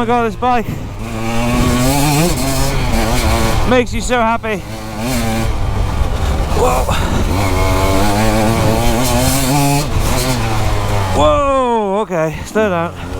my god, this bike makes you so happy. Whoa. Whoa, okay, slow down.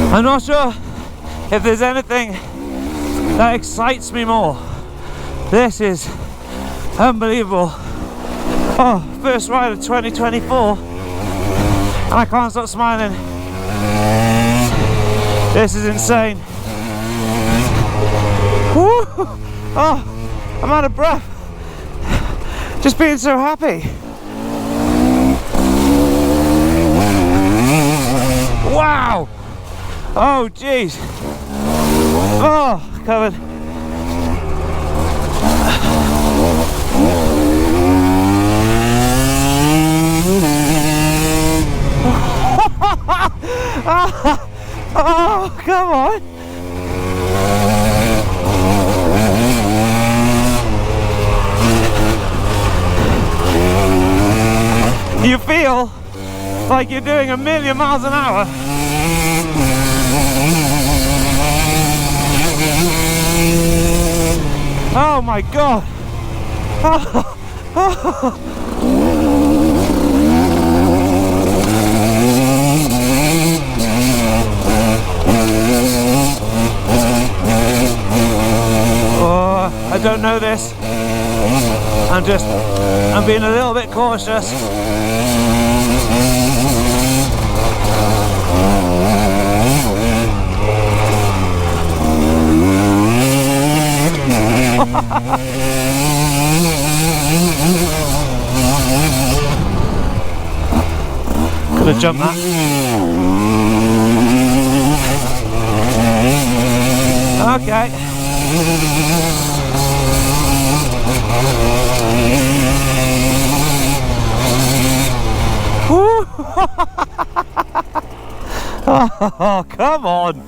I'm not sure if there's anything that excites me more. This is unbelievable. Oh, first ride of 2024 and I can't stop smiling. This is insane. Woo! Oh, I'm out of breath. Just being so happy. Wow! Oh jeez. Oh, covered. Oh, come on. You feel like you're doing 1,000,000 miles an hour. Oh my god. Oh. Oh. Oh, I don't know this. I'm being a little bit cautious. Could have jumped that. Okay. Oh, come on.